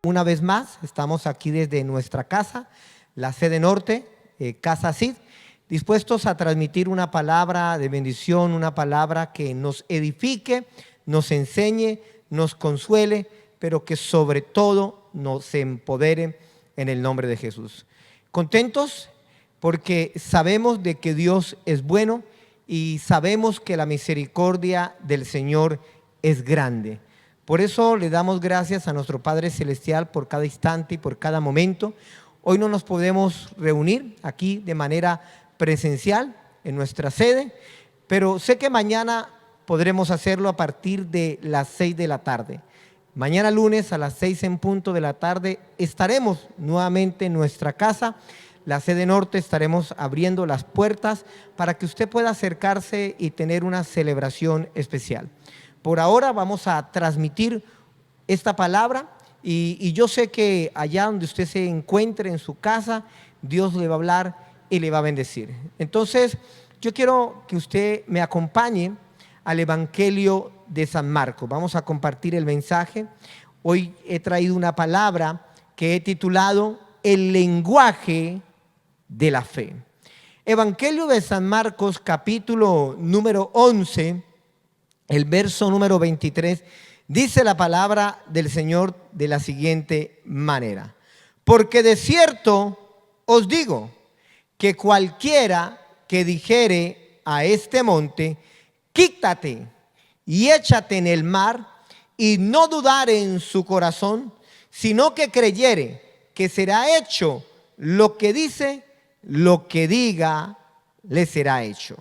una vez más, estamos aquí desde nuestra casa, la sede norte, Casa Cid, dispuestos a transmitir una palabra de bendición, una palabra que nos edifique, nos enseñe, nos consuele, pero que sobre todo nos empodere en el nombre de Jesús. Contentos porque sabemos de que Dios es bueno y sabemos que la misericordia del Señor es grande. Por eso le damos gracias a nuestro Padre Celestial por cada instante y por cada momento. Hoy no nos podemos reunir aquí de manera presencial en nuestra sede, pero sé que mañana podremos hacerlo a partir de las 6 de la tarde. Mañana lunes a las 6 en punto de la tarde estaremos nuevamente en nuestra casa, la sede norte. Estaremos abriendo las puertas para que usted pueda acercarse y tener una celebración especial. Por ahora vamos a transmitir esta palabra y yo sé que allá donde usted se encuentre en su casa, Dios le va a hablar y le va a bendecir. Entonces, yo quiero que usted me acompañe al Evangelio de San Marcos. Vamos a compartir el mensaje. Hoy he traído una palabra que he titulado El lenguaje de la fe. Evangelio de San Marcos, capítulo número 11, el verso número 23, dice la palabra del Señor de la siguiente manera: porque de cierto os digo que cualquiera que dijere a este monte, quítate y échate en el mar, y no dudare en su corazón, sino que creyere que será hecho lo que dice, lo que diga le será hecho.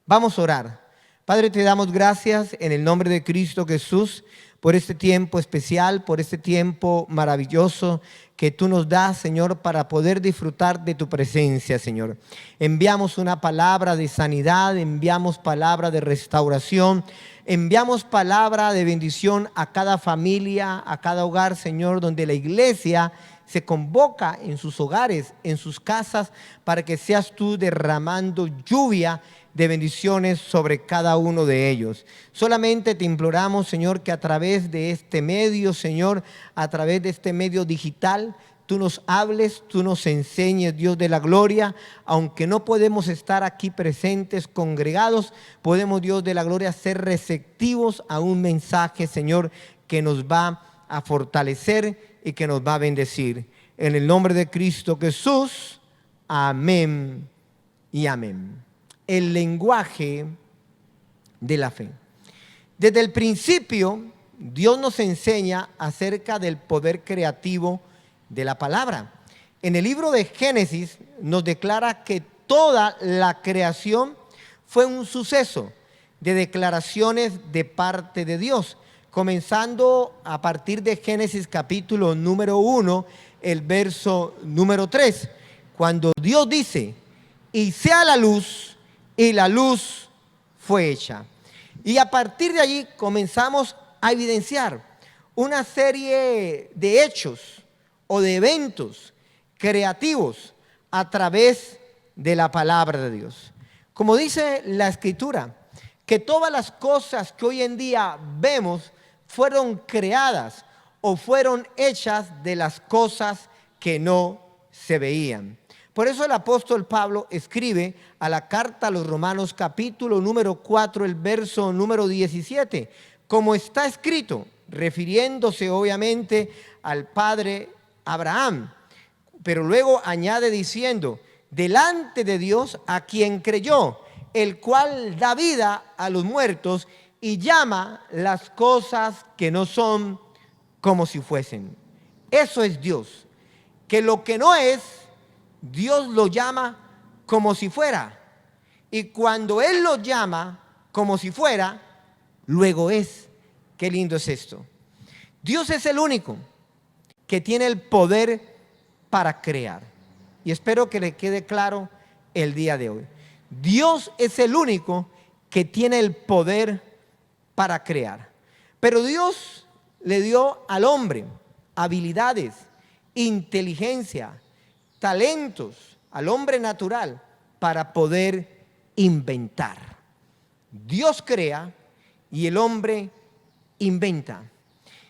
Vamos a orar. Padre, te damos gracias en el nombre de Cristo Jesús por este tiempo especial, por este tiempo maravilloso que tú nos das, Señor, para poder disfrutar de tu presencia, Señor. Enviamos una palabra de sanidad, enviamos palabra de restauración, enviamos palabra de bendición a cada familia, a cada hogar, Señor, donde la iglesia se convoca en sus hogares, en sus casas, para que seas tú derramando lluvia de bendiciones sobre cada uno de ellos. Solamente te imploramos, Señor, que a través de este medio, Señor, a través de este medio digital, tú nos hables, tú nos enseñes, Dios de la gloria. Aunque no podemos estar aquí presentes, congregados, podemos, Dios de la gloria, ser receptivos a un mensaje, Señor, que nos va a fortalecer y que nos va a bendecir. En el nombre de Cristo Jesús, amén y amén. El lenguaje de la fe. Desde el principio, Dios nos enseña acerca del poder creativo de la palabra. En el libro de Génesis nos declara que toda la creación fue un suceso de declaraciones de parte de Dios, comenzando a partir de Génesis capítulo número 1, el verso número 3, cuando Dios dice: y sea la luz, y la luz fue hecha. Y a partir de allí comenzamos a evidenciar una serie de hechos o de eventos creativos a través de la palabra de Dios. Como dice la Escritura, que todas las cosas que hoy en día vemos fueron creadas o fueron hechas de las cosas que no se veían. Por eso el apóstol Pablo escribe a la carta a los Romanos capítulo número 4, el verso número 17, como está escrito, refiriéndose obviamente al padre Abraham, pero luego añade diciendo: delante de Dios a quien creyó, el cual da vida a los muertos y llama las cosas que no son como si fuesen. Eso es Dios, que lo que no es, Dios lo llama como si fuera. Y cuando Él lo llama como si fuera, luego es. Qué lindo es esto. Dios es el único que tiene el poder para crear. Y espero que le quede claro el día de hoy. Dios es el único que tiene el poder para crear. Pero Dios le dio al hombre habilidades, inteligencia, talentos, al hombre natural, para poder inventar. Dios crea y el hombre inventa.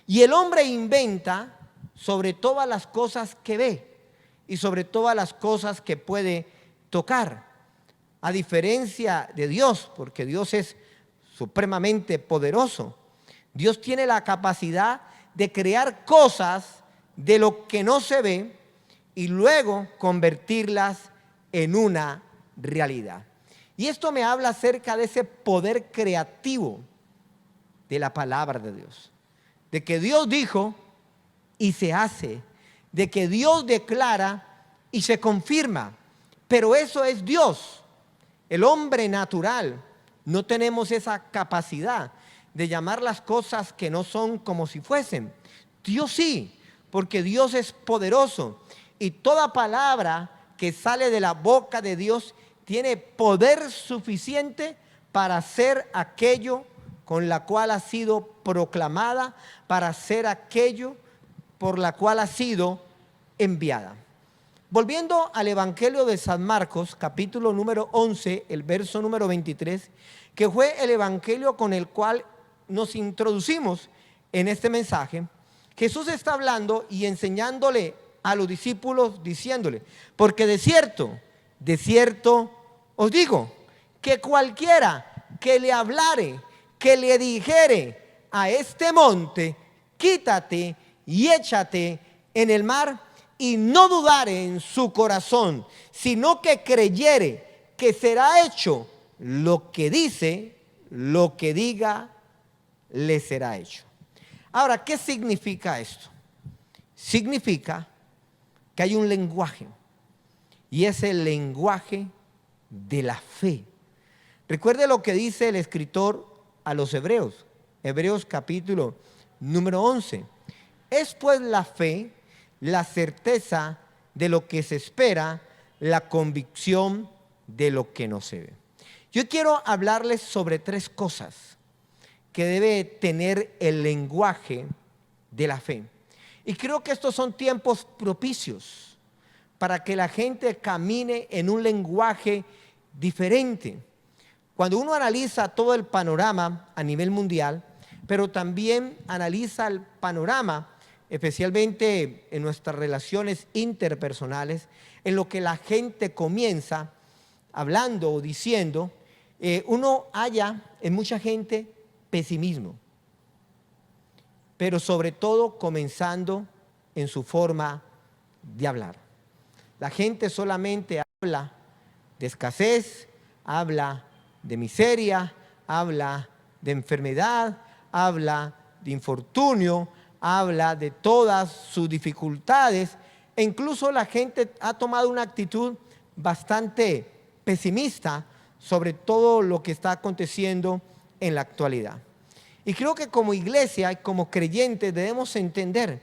Y el hombre inventa sobre todas las cosas que ve y sobre todas las cosas que puede tocar. A diferencia de Dios, porque Dios es supremamente poderoso. Dios tiene la capacidad de crear cosas de lo que no se ve y luego convertirlas en una realidad. Y esto me habla acerca de ese poder creativo de la palabra de Dios. De que Dios dijo y se hace. De que Dios declara y se confirma. Pero eso es Dios. El hombre natural no tenemos esa capacidad de llamar las cosas que no son como si fuesen. Dios sí, porque Dios es poderoso. Y toda palabra que sale de la boca de Dios tiene poder suficiente para hacer aquello con la cual ha sido proclamada, para hacer aquello por la cual ha sido enviada. Volviendo al Evangelio de San Marcos, capítulo número 11, el verso número 23, que fue el Evangelio con el cual nos introducimos en este mensaje, Jesús está hablando y enseñándole a los discípulos, diciéndole: porque de cierto os digo, que cualquiera que le hablare, que le dijere a este monte, quítate y échate en el mar, y no dudare en su corazón, sino que creyere que será hecho lo que dice, lo que diga, le será hecho. Ahora, ¿qué significa esto? Significa que hay un lenguaje, y es el lenguaje de la fe. Recuerde lo que dice el escritor a los Hebreos, Hebreos capítulo número 11. Es pues la fe, la certeza de lo que se espera, la convicción de lo que no se ve. Yo quiero hablarles sobre tres cosas que debe tener el lenguaje de la fe. Y creo que estos son tiempos propicios para que la gente camine en un lenguaje diferente. Cuando uno analiza todo el panorama a nivel mundial, pero también analiza el panorama especialmente en nuestras relaciones interpersonales, en lo que la gente comienza hablando o diciendo, uno halla en mucha gente pesimismo, pero sobre todo comenzando en su forma de hablar. La gente solamente habla de escasez, habla de miseria, habla de enfermedad, habla de infortunio, habla de todas sus dificultades, e incluso la gente ha tomado una actitud bastante pesimista sobre todo lo que está aconteciendo en la actualidad. Y creo que como iglesia y como creyentes debemos entender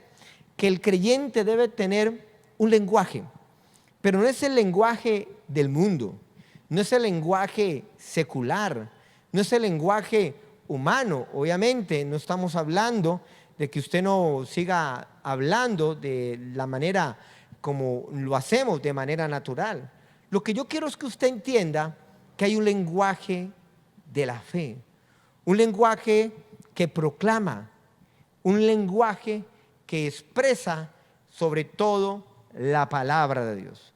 que el creyente debe tener un lenguaje, pero no es el lenguaje del mundo, no es el lenguaje secular, no es el lenguaje humano. Obviamente no estamos hablando de que usted no siga hablando de la manera como lo hacemos, de manera natural. Lo que yo quiero es que usted entienda que hay un lenguaje de la fe, un lenguaje que proclama, un lenguaje que expresa sobre todo la palabra de Dios.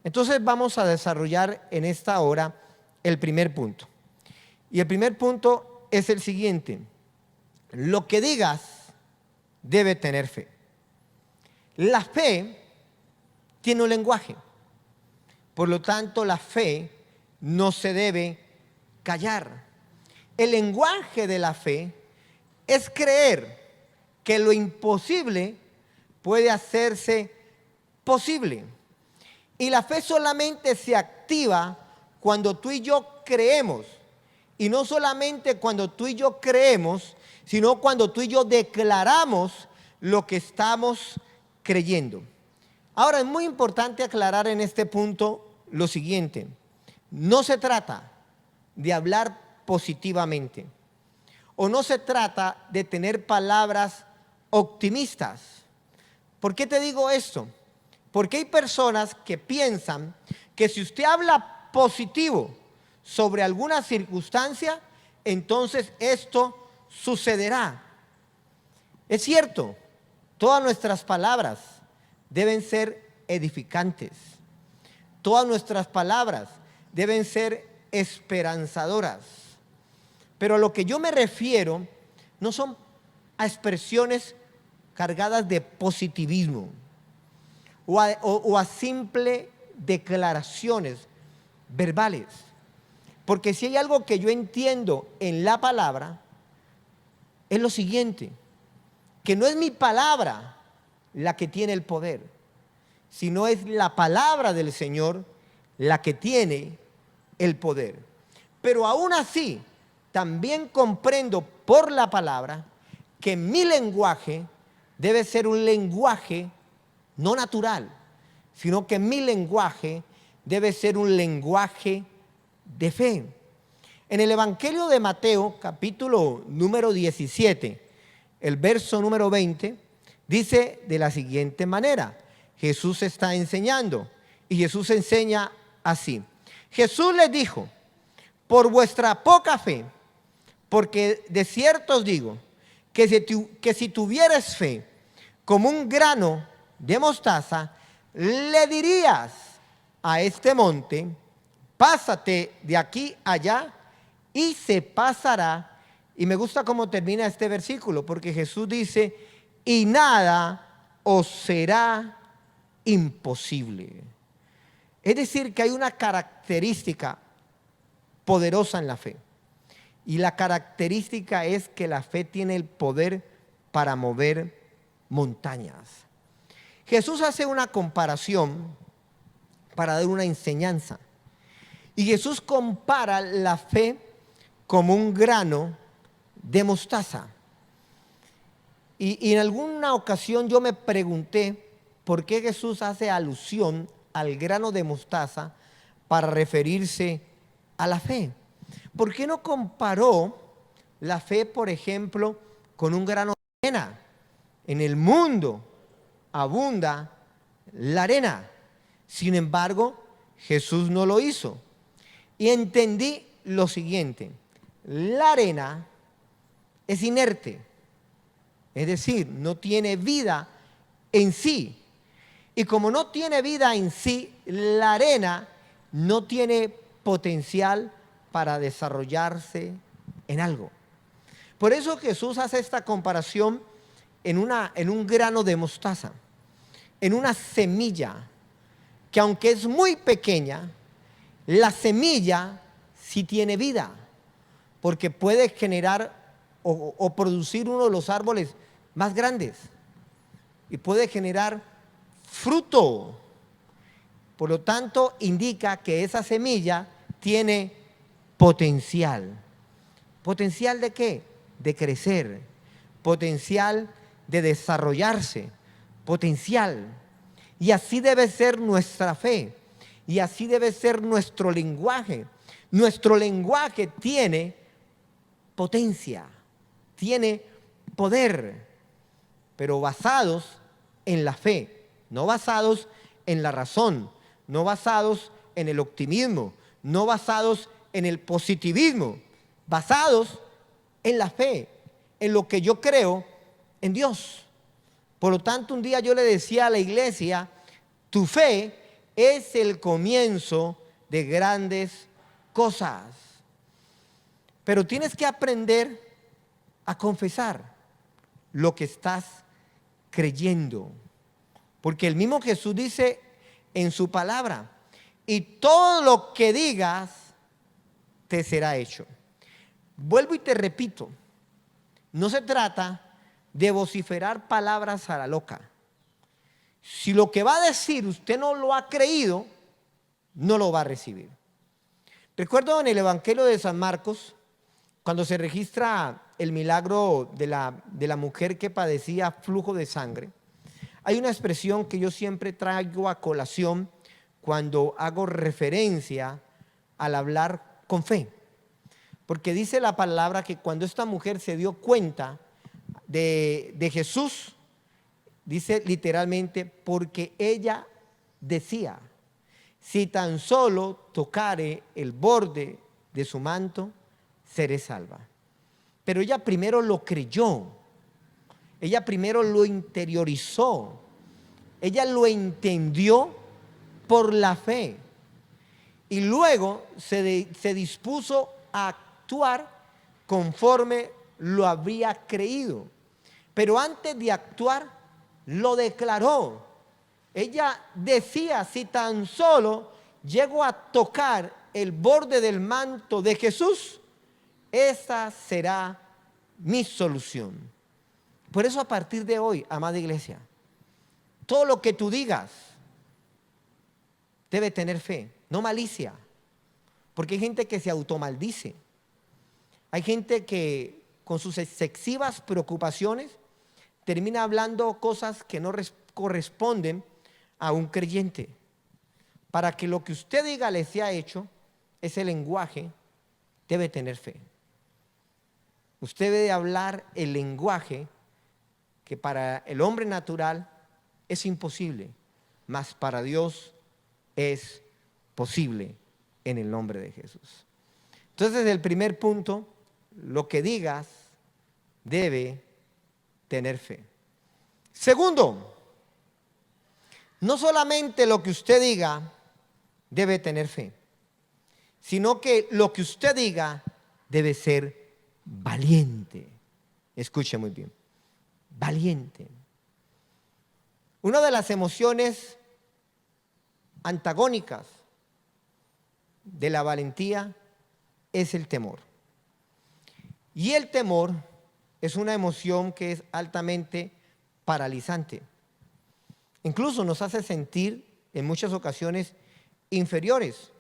Entonces vamos a desarrollar en esta hora el primer punto. Y el primer punto es el siguiente: lo que digas debe tener fe. La fe tiene un lenguaje, por lo tanto la fe no se debe callar. El lenguaje de la fe es creer que lo imposible puede hacerse posible. Y la fe solamente se activa cuando tú y yo creemos. Y no solamente cuando tú y yo creemos, sino cuando tú y yo declaramos lo que estamos creyendo. Ahora, es muy importante aclarar en este punto lo siguiente: no se trata de hablar positivamente, o no se trata de tener palabras optimistas. ¿Por qué te digo esto? Porque hay personas que piensan que si usted habla positivo sobre alguna circunstancia, entonces esto sucederá. Es cierto, Todas nuestras palabras deben ser edificantes. Todas nuestras palabras deben ser esperanzadoras. Pero a lo que yo me refiero no son a expresiones cargadas de positivismo o a simple declaraciones verbales. Porque si hay algo que yo entiendo en la palabra, es lo siguiente, que no es mi palabra la que tiene el poder, sino es la palabra del Señor la que tiene el poder. Pero aún así, también comprendo por la palabra que mi lenguaje debe ser un lenguaje no natural, sino que mi lenguaje debe ser un lenguaje de fe. En el Evangelio de Mateo, capítulo número 17, el verso número 20, dice de la siguiente manera. Jesús está enseñando y Jesús enseña así. Jesús les dijo: por vuestra poca fe, porque de cierto os digo que si tuvieres fe como un grano de mostaza, le dirías a este monte: pásate de aquí allá, y se pasará. Y me gusta cómo termina este versículo, porque Jesús dice: y nada os será imposible. Es decir, que hay una característica poderosa en la fe. Y la característica es que la fe tiene el poder para mover montañas. Jesús hace una comparación para dar una enseñanza. Y Jesús compara la fe como un grano de mostaza. Y en alguna ocasión yo me pregunté por qué Jesús hace alusión al grano de mostaza para referirse a la fe. ¿Por qué no comparó la fe, por ejemplo, con un grano de arena? En el mundo abunda la arena. Sin embargo, Jesús no lo hizo. Y entendí lo siguiente: la arena es inerte, es decir, no tiene vida en sí. Y como no tiene vida en sí, la arena no tiene potencial para desarrollarse en algo. Por eso Jesús hace esta comparación en un grano de mostaza, en una semilla, que aunque es muy pequeña, la semilla sí tiene vida, porque puede generar o producir uno de los árboles más grandes y puede generar fruto. Por lo tanto, indica que esa semilla tiene potencial. ¿Potencial de qué? De crecer, potencial de desarrollarse, potencial. Y así debe ser nuestra fe, y así debe ser nuestro lenguaje. Nuestro lenguaje tiene potencia, tiene poder, pero basados en la fe, no basados en la razón, no basados en el optimismo, no basados en el positivismo, basados en la fe, en lo que yo creo en Dios. Por lo tanto, un día yo le decía a la iglesia: tu fe es el comienzo de grandes cosas. Pero tienes que aprender a confesar lo que estás creyendo. Porque el mismo Jesús dice en su palabra: y todo lo que digas te será hecho. Vuelvo y te repito, no se trata de vociferar palabras a la loca. Si lo que va a decir usted no lo ha creído, no lo va a recibir. Recuerdo en el Evangelio de San Marcos, cuando se registra el milagro de la mujer que padecía flujo de sangre, hay una expresión que yo siempre traigo a colación cuando hago referencia al hablar con fe. Porque dice la palabra que cuando esta mujer se dio cuenta de Jesús, dice literalmente, porque ella decía: si tan solo tocare el borde de su manto, seré salva. Pero ella primero lo creyó. Ella primero lo interiorizó. Ella lo entendió por la fe. Y luego se dispuso a actuar conforme lo había creído. Pero antes de actuar, lo declaró. Ella decía: si tan solo llego a tocar el borde del manto de Jesús, esa será mi solución. Por eso, a partir de hoy, amada iglesia, todo lo que tú digas debe tener fe, no malicia. Porque hay gente que se automaldice. Hay gente que con sus excesivas preocupaciones termina hablando cosas que no corresponden a un creyente. Para que lo que usted diga le sea hecho, ese lenguaje debe tener fe. Usted debe hablar el lenguaje que para el hombre natural es imposible, mas para Dios es posible en el nombre de Jesús. Entonces, el primer punto, lo que digas debe tener fe. Segundo, no solamente lo que usted diga debe tener fe, sino que lo que usted diga debe ser valiente. Escuche muy bien, valiente. Una de las emociones antagónicas de la valentía es el temor. Y el temor es una emoción que es altamente paralizante. Incluso nos hace sentir en muchas ocasiones inferiores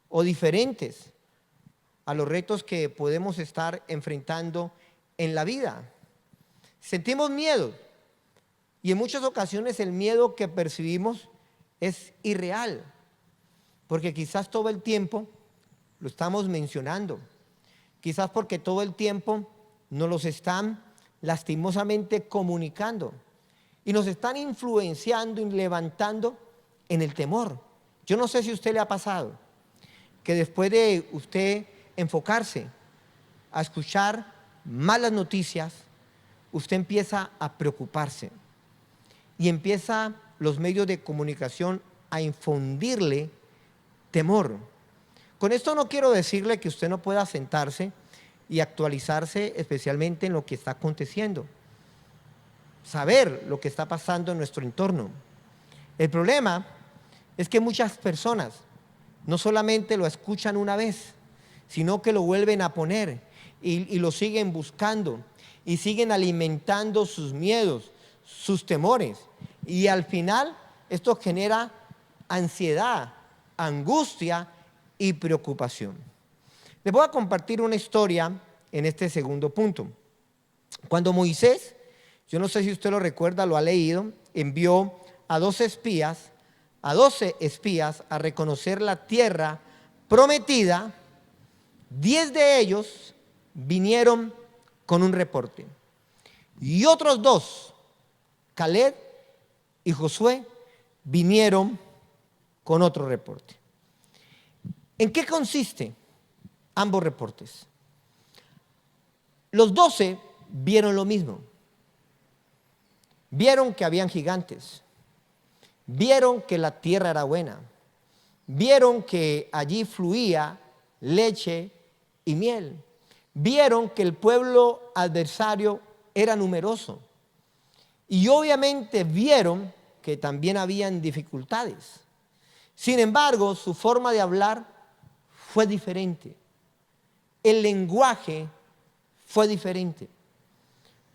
o diferentes a los retos que podemos estar enfrentando en la vida. Sentimos miedo y en muchas ocasiones el miedo que percibimos es irreal, porque quizás todo el tiempo lo estamos mencionando, quizás porque todo el tiempo nos los están lastimosamente comunicando y nos están influenciando y levantando en el temor. Yo no sé si a usted le ha pasado que después de usted enfocarse a escuchar malas noticias, usted empieza a preocuparse y empieza los medios de comunicación a infundirle temor. Con esto no quiero decirle que usted no pueda sentarse y actualizarse especialmente en lo que está aconteciendo, saber lo que está pasando en nuestro entorno. El problema es que muchas personas no solamente lo escuchan una vez, sino que lo vuelven a poner y lo siguen buscando y siguen alimentando sus miedos, sus temores. Y al final esto genera ansiedad, angustia y preocupación. Les voy a compartir una historia en este segundo punto. Cuando Moisés, yo no sé si usted lo recuerda, lo ha leído, envió a 12 espías a reconocer la tierra prometida, 10 de ellos vinieron con un reporte y otros 2, Caleb y Josué, vinieron con otro reporte. ¿En qué consiste ambos reportes? Los 12 vieron lo mismo. Vieron que habían gigantes. Vieron que la tierra era buena. Vieron que allí fluía leche y miel. Vieron que el pueblo adversario era numeroso. Y obviamente vieron que también habían dificultades. Sin embargo, su forma de hablar fue diferente. El lenguaje fue diferente.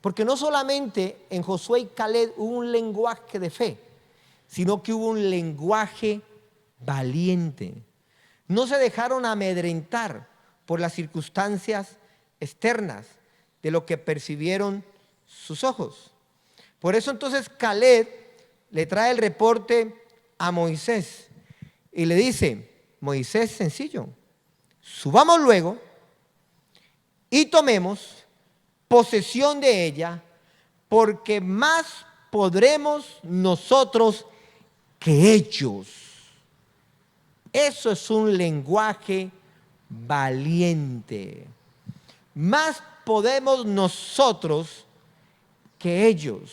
Porque no solamente en Josué y Caleb hubo un lenguaje de fe, sino que hubo un lenguaje valiente. No se dejaron amedrentar por las circunstancias externas de lo que percibieron sus ojos. Por eso entonces Caleb le trae el reporte a Moisés y le dice: Moisés, sencillo, subamos luego y tomemos posesión de ella, porque más podremos nosotros que ellos. Eso es un lenguaje valiente. Más podemos nosotros que ellos,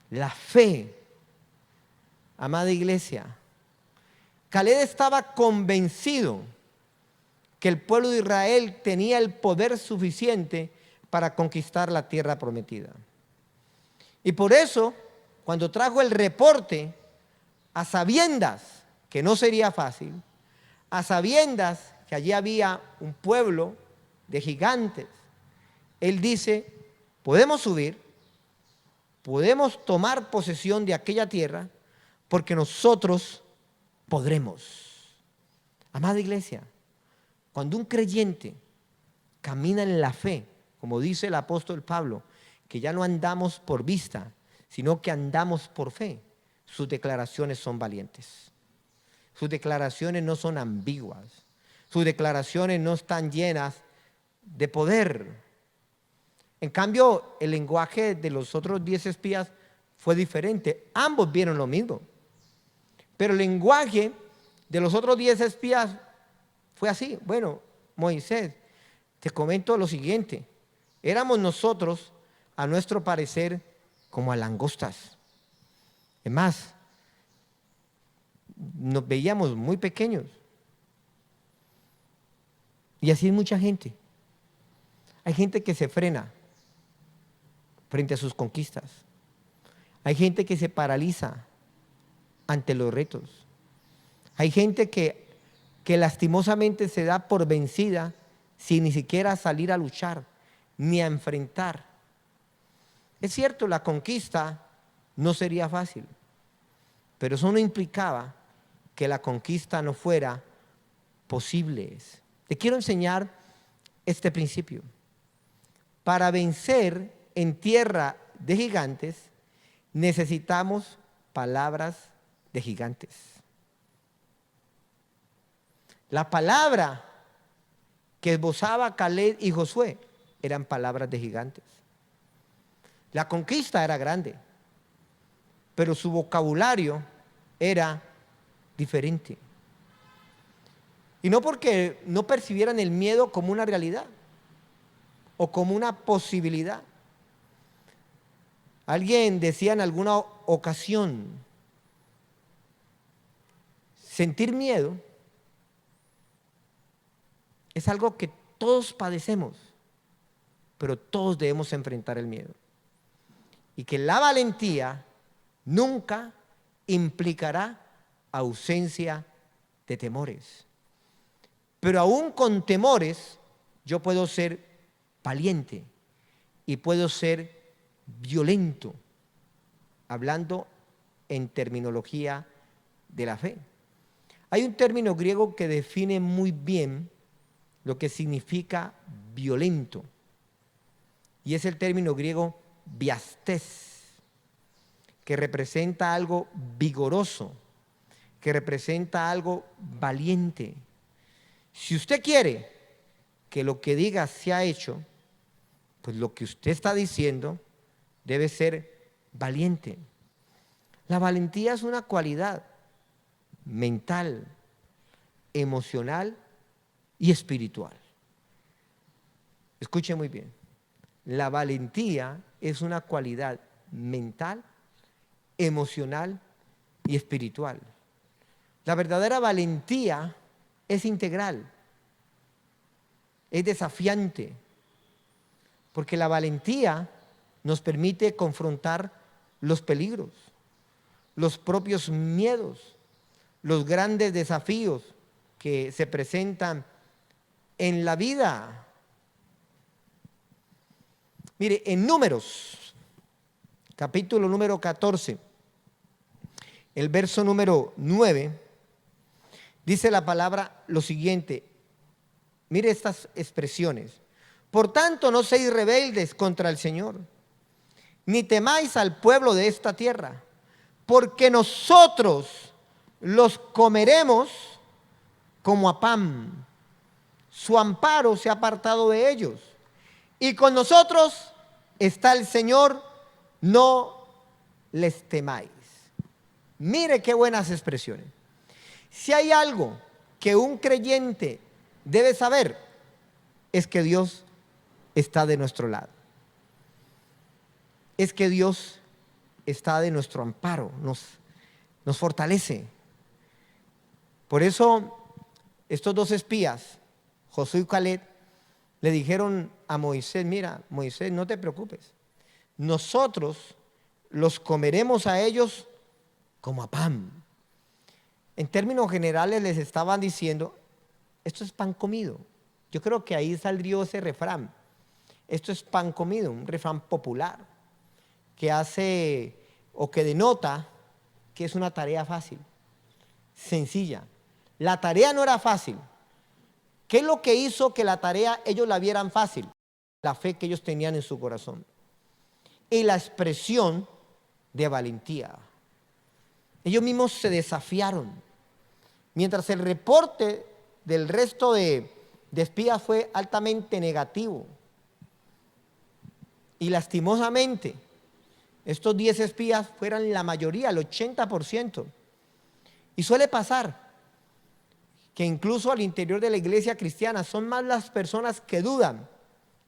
la fe, amada iglesia, Caleb estaba convencido que el pueblo de Israel tenía el poder suficiente para conquistar la tierra prometida. Y por eso, cuando trajo el reporte, a sabiendas que no sería fácil, a sabiendas que allí había un pueblo de gigantes, él dice: podemos subir, podemos tomar posesión de aquella tierra, porque nosotros podremos. Amada iglesia, cuando un creyente camina en la fe, como dice el apóstol Pablo, que ya no andamos por vista, sino que andamos por fe, sus declaraciones son valientes. Sus declaraciones no son ambiguas. Sus declaraciones no están llenas de poder. En cambio, el lenguaje de los otros 10 espías fue diferente. Ambos vieron lo mismo. Pero el lenguaje de los otros 10 espías fue así: bueno, Moisés, te comento lo siguiente. Éramos nosotros, a nuestro parecer, como a langostas. Es más, nos veíamos muy pequeños. Y así es mucha gente. Hay gente que se frena frente a sus conquistas. Hay gente que se paraliza ante los retos. Hay gente que lastimosamente se da por vencida sin ni siquiera salir a luchar ni a enfrentar. Es cierto, la conquista no sería fácil, pero eso no implicaba que la conquista no fuera posible. Te quiero enseñar este principio. Para vencer en tierra de gigantes, necesitamos palabras de gigantes. La palabra que esbozaba Caleb y Josué eran palabras de gigantes. La conquista era grande, pero su vocabulario era diferente. Y no porque no percibieran el miedo como una realidad o como una posibilidad. Alguien decía en alguna ocasión: sentir miedo es algo que todos padecemos, pero todos debemos enfrentar el miedo. Y que la valentía nunca implicará ausencia de temores. Pero aún con temores, yo puedo ser valiente y puedo ser violento, hablando en terminología de la fe. Hay un término griego que define muy bien lo que significa violento, y es el término griego biastés, que representa algo vigoroso, que representa algo valiente. Si usted quiere que lo que diga sea hecho, pues lo que usted está diciendo debe ser valiente. La valentía es una cualidad mental, emocional y espiritual. Escuche muy bien. La valentía es una cualidad mental, emocional y espiritual. La verdadera valentía es integral, es desafiante, porque la valentía nos permite confrontar los peligros, los propios miedos, los grandes desafíos que se presentan en la vida. Mire, en Números, capítulo número 14, el verso número 9, dice la palabra lo siguiente. Mire estas expresiones: por tanto, no seáis rebeldes contra el Señor, ni temáis al pueblo de esta tierra, porque nosotros los comeremos como a pan. Su amparo se ha apartado de ellos, y con nosotros está el Señor, no les temáis. Mire qué buenas expresiones. Si hay algo que un creyente debe saber, es que Dios está de nuestro lado. es que Dios está de nuestro amparo, nos fortalece. Por eso estos dos espías, Josué y Caleb, le dijeron a Moisés: mira, Moisés, no te preocupes, nosotros los comeremos a ellos como a pan. En términos generales les estaban diciendo: esto es pan comido. Yo creo que ahí salió ese refrán: esto es pan comido, un refrán popular que hace o que denota que es una tarea fácil, sencilla. La tarea no era fácil. ¿Qué es lo que hizo que la tarea ellos la vieran fácil? La fe que ellos tenían en su corazón y la expresión de valentía. Ellos mismos se desafiaron. Mientras el reporte del resto de espías fue altamente negativo. Y lastimosamente, estos 10 espías fueran la mayoría, el 80%. Y suele pasar que incluso al interior de la iglesia cristiana son más las personas que dudan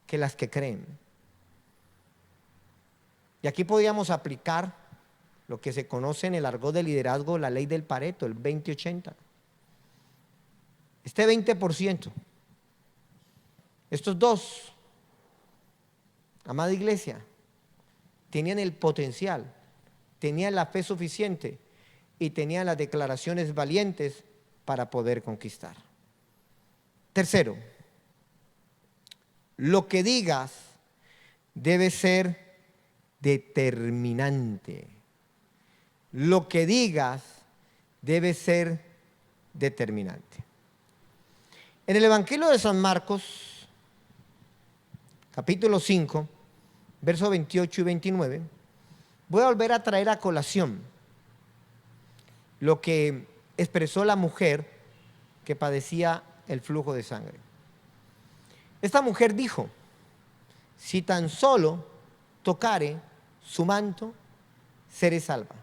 que las que creen. Y aquí podríamos aplicar lo que se conoce en el argot de liderazgo, la ley del Pareto, el 20-80. Este 20%, estos dos, amada iglesia, tenían el potencial, tenían la fe suficiente y tenían las declaraciones valientes para poder conquistar. Tercero, lo que digas debe ser determinante. Lo que digas debe ser determinante. En el Evangelio de San Marcos, capítulo 5, versos 28 y 29, voy a volver a traer a colación lo que expresó la mujer que padecía el flujo de sangre. Esta mujer dijo: si tan solo tocare su manto, seré salva.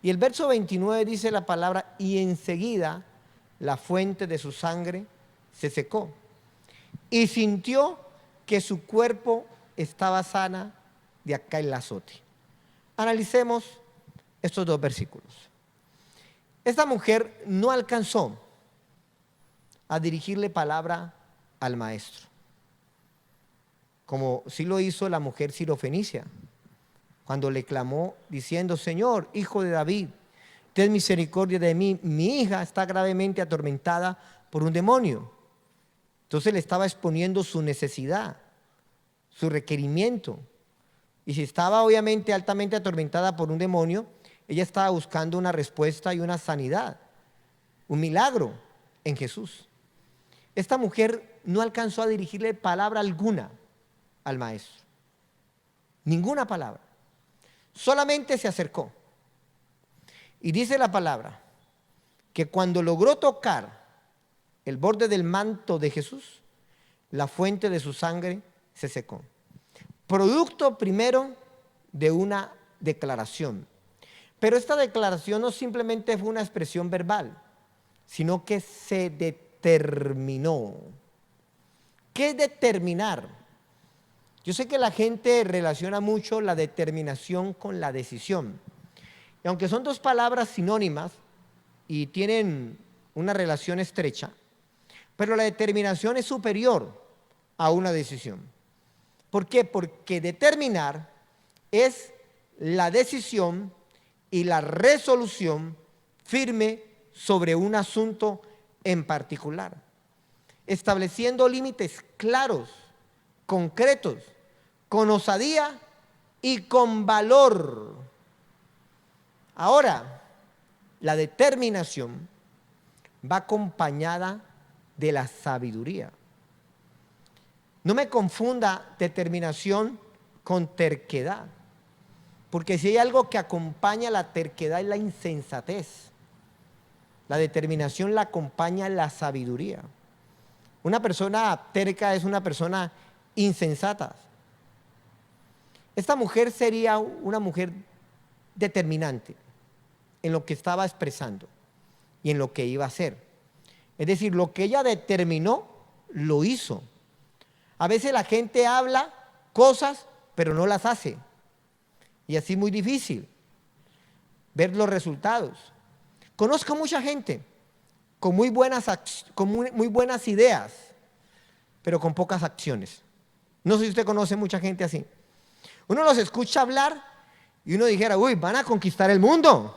Y el verso 29 dice la palabra: y enseguida la fuente de su sangre se secó, y sintió que su cuerpo estaba sana de aquel azote. Analicemos estos dos versículos. Esta mujer no alcanzó a dirigirle palabra al maestro, como sí lo hizo la mujer sirofenicia, cuando le clamó diciendo: Señor, hijo de David, ten misericordia de mí, mi hija está gravemente atormentada por un demonio. Entonces le estaba exponiendo su necesidad, su requerimiento. Y si estaba obviamente altamente atormentada por un demonio, ella estaba buscando una respuesta y una sanidad, un milagro en Jesús. Esta mujer no alcanzó a dirigirle palabra alguna al maestro, ninguna palabra. Solamente se acercó. Y dice la palabra que cuando logró tocar el borde del manto de Jesús, la fuente de su sangre se secó. Producto primero de una declaración. Pero esta declaración no simplemente fue una expresión verbal, sino que se determinó. ¿Qué es determinar? Yo sé que la gente relaciona mucho la determinación con la decisión. Y aunque son dos palabras sinónimas y tienen una relación estrecha, pero la determinación es superior a una decisión. ¿Por qué? Porque determinar es la decisión y la resolución firme sobre un asunto en particular, estableciendo límites claros, concretos, con osadía y con valor. Ahora, la determinación va acompañada de la sabiduría. No me confunda determinación con terquedad, porque si hay algo que acompaña la terquedad es la insensatez. La determinación la acompaña la sabiduría. Una persona terca es una persona insensata. Esta mujer sería una mujer determinante en lo que estaba expresando y en lo que iba a hacer. Es decir, lo que ella determinó, lo hizo. A veces la gente habla cosas, pero no las hace. Y así es muy difícil ver los resultados. Conozco mucha gente con muy buenas ideas, pero con pocas acciones. No sé si usted conoce mucha gente así. Uno los escucha hablar y uno dijera, uy, van a conquistar el mundo.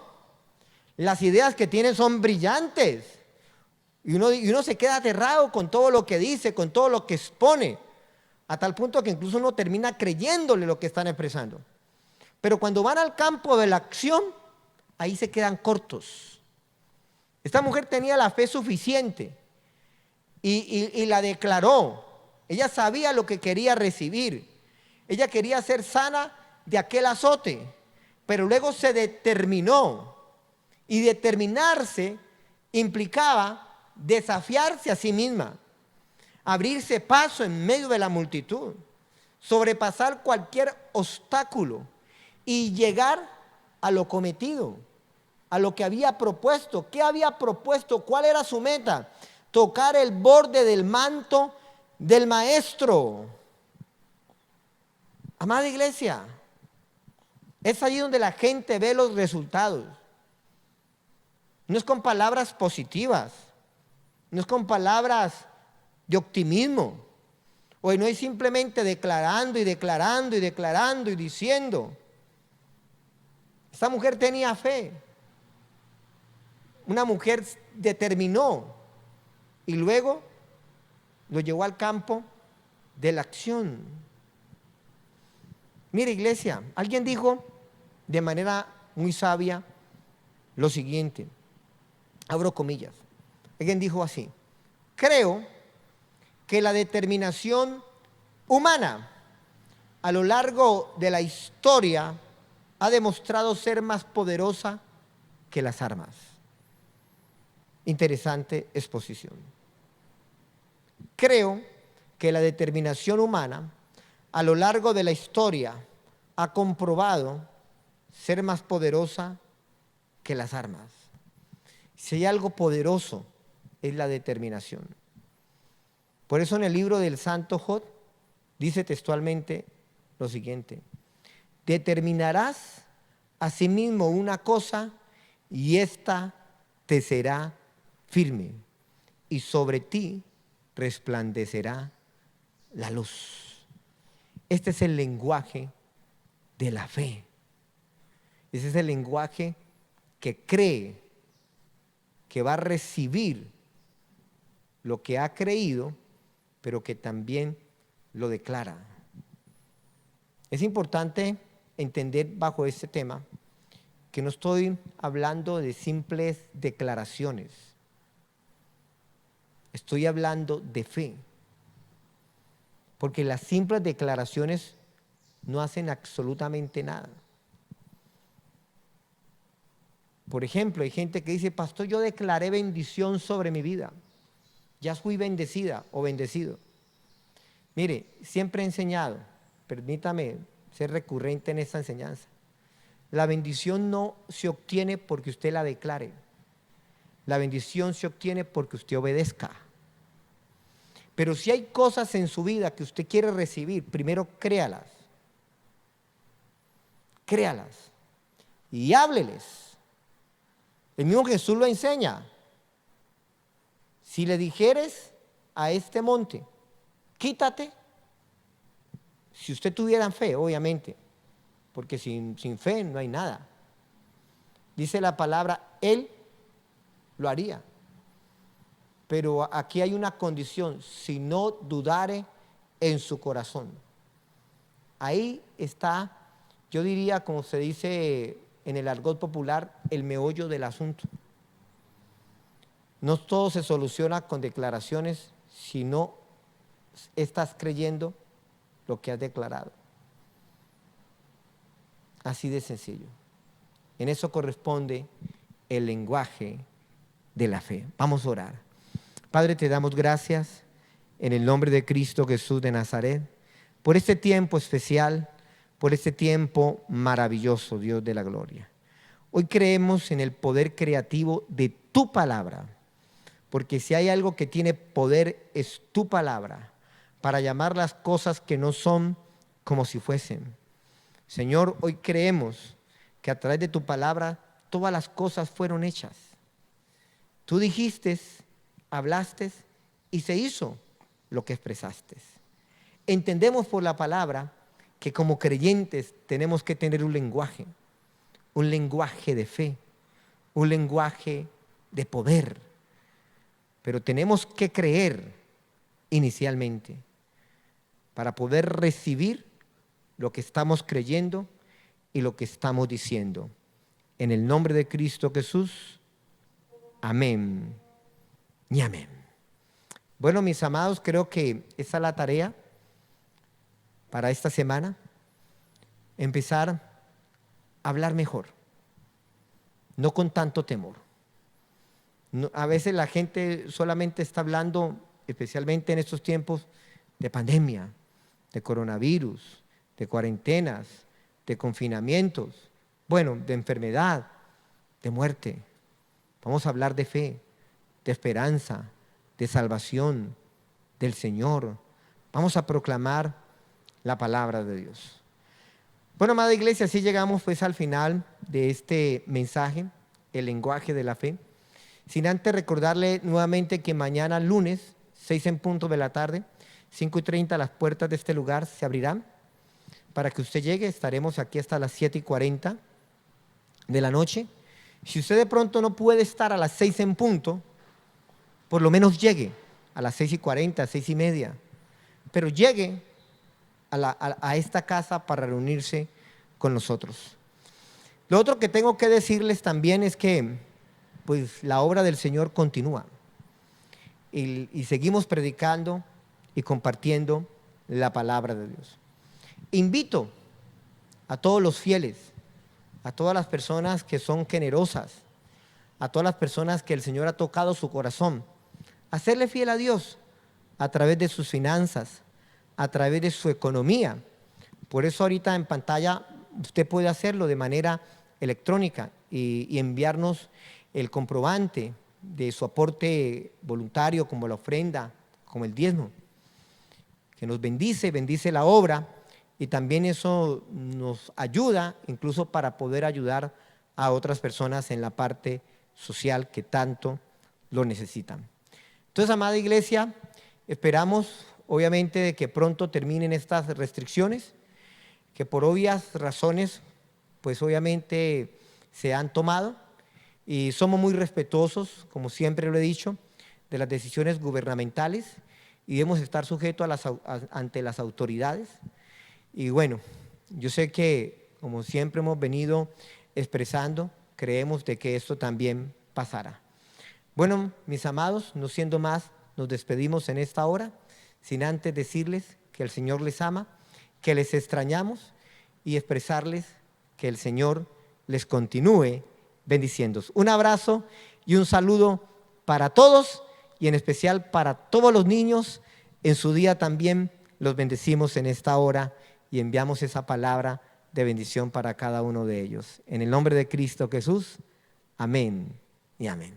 Las ideas que tienen son brillantes. Y uno se queda aterrado con todo lo que dice, con todo lo que expone, a tal punto que incluso uno termina creyéndole lo que están expresando. Pero cuando van al campo de la acción, ahí se quedan cortos. Esta mujer tenía la fe suficiente y la declaró. Ella sabía lo que quería recibir. Ella quería ser sana de aquel azote, pero luego se determinó. Y determinarse implicaba desafiarse a sí misma, abrirse paso en medio de la multitud, sobrepasar cualquier obstáculo y llegar a lo cometido, a lo que había propuesto. ¿Qué había propuesto? ¿Cuál era su meta? Tocar el borde del manto del Maestro. Amada iglesia, es allí donde la gente ve los resultados. No es con palabras positivas, no es con palabras de optimismo, o no es simplemente declarando y declarando y declarando y diciendo. Esta mujer tenía fe. Una mujer determinó y luego lo llevó al campo de la acción. Mire, iglesia, alguien dijo de manera muy sabia lo siguiente, abro comillas. Alguien dijo así: creo que la determinación humana a lo largo de la historia ha demostrado ser más poderosa que las armas. Interesante exposición. Creo que la determinación humana a lo largo de la historia ha comprobado ser más poderosa que las armas. Si hay algo poderoso, es la determinación. Por eso en el libro del Santo Job dice textualmente lo siguiente: determinarás asimismo una cosa y ésta te será firme, y sobre ti resplandecerá la luz. Este es el lenguaje de la fe. Ese es el lenguaje que cree que va a recibir lo que ha creído, pero que también lo declara. Es importante entender bajo este tema que no estoy hablando de simples declaraciones. Estoy hablando de fe. Porque las simples declaraciones no hacen absolutamente nada. Por ejemplo, hay gente que dice: pastor, yo declaré bendición sobre mi vida. Ya fui bendecida o bendecido. Mire, siempre he enseñado, permítame ser recurrente en esta enseñanza. La bendición no se obtiene porque usted la declare. La bendición se obtiene porque usted obedezca. Pero si hay cosas en su vida que usted quiere recibir, primero créalas. Créalas y hábleles. El mismo Jesús lo enseña. Si le dijeres a este monte, quítate, si usted tuviera fe, obviamente, porque sin fe no hay nada. Dice la palabra, Él lo haría. Pero aquí hay una condición: si no dudare en su corazón. Ahí está, yo diría, como se dice en el argot popular, el meollo del asunto. No todo se soluciona con declaraciones, si no estás creyendo lo que has declarado. Así de sencillo. En eso corresponde el lenguaje de la fe. Vamos a orar. Padre, te damos gracias en el nombre de Cristo Jesús de Nazaret por este tiempo especial, por este tiempo maravilloso, Dios de la gloria. Hoy creemos en el poder creativo de tu palabra, porque si hay algo que tiene poder es tu palabra, para llamar las cosas que no son como si fuesen. Señor, hoy creemos que a través de tu palabra todas las cosas fueron hechas. Tú dijiste, hablaste y se hizo lo que expresaste. Entendemos por la palabra que como creyentes tenemos que tener un lenguaje de fe, un lenguaje de poder, pero tenemos que creer inicialmente para poder recibir lo que estamos creyendo y lo que estamos diciendo. En el nombre de Cristo Jesús, amén y amén. Bueno, mis amados, creo que esa es la tarea para esta semana, empezar a hablar mejor, no con tanto temor. No, a veces la gente solamente está hablando, especialmente en estos tiempos de pandemia, de coronavirus, de cuarentenas, de confinamientos, bueno, de enfermedad, de muerte. Vamos a hablar de fe, de esperanza, de salvación, del Señor. Vamos a proclamar la palabra de Dios. Bueno, amada iglesia, así llegamos pues al final de este mensaje, el lenguaje de la fe. Sin antes recordarle nuevamente que mañana lunes, 6 en punto de la tarde, 5:30, las puertas de este lugar se abrirán para que usted llegue. Estaremos aquí hasta las 7:40 de la noche. Si usted de pronto no puede estar a las 6 en punto, por lo menos llegue a las 6:40, 6:30, pero llegue a esta casa para reunirse con nosotros. Lo otro que tengo que decirles también es que pues la obra del Señor continúa y seguimos predicando y compartiendo la palabra de Dios. Invito a todos los fieles, a todas las personas que son generosas, a todas las personas que el Señor ha tocado su corazón, a serle fiel a Dios a través de sus finanzas, a través de su economía. Por eso ahorita en pantalla usted puede hacerlo de manera electrónica y enviarnos el comprobante de su aporte voluntario, como la ofrenda, como el diezmo, que nos bendice la obra, y también eso nos ayuda incluso para poder ayudar a otras personas en la parte social que tanto lo necesitan. Entonces, amada iglesia, esperamos obviamente de que pronto terminen estas restricciones, que por obvias razones, pues obviamente se han tomado, y somos muy respetuosos, como siempre lo he dicho, de las decisiones gubernamentales, y debemos estar sujetos ante las autoridades. Y bueno, yo sé que, como siempre hemos venido expresando, creemos de que esto también pasará. Bueno, mis amados, no siendo más, nos despedimos en esta hora, sin antes decirles que el Señor les ama, que les extrañamos, y expresarles que el Señor les continúe bendiciendo. Un abrazo y un saludo para todos, y en especial para todos los niños. En su día también los bendecimos en esta hora y enviamos esa palabra de bendición para cada uno de ellos. En el nombre de Cristo Jesús, amén y amén.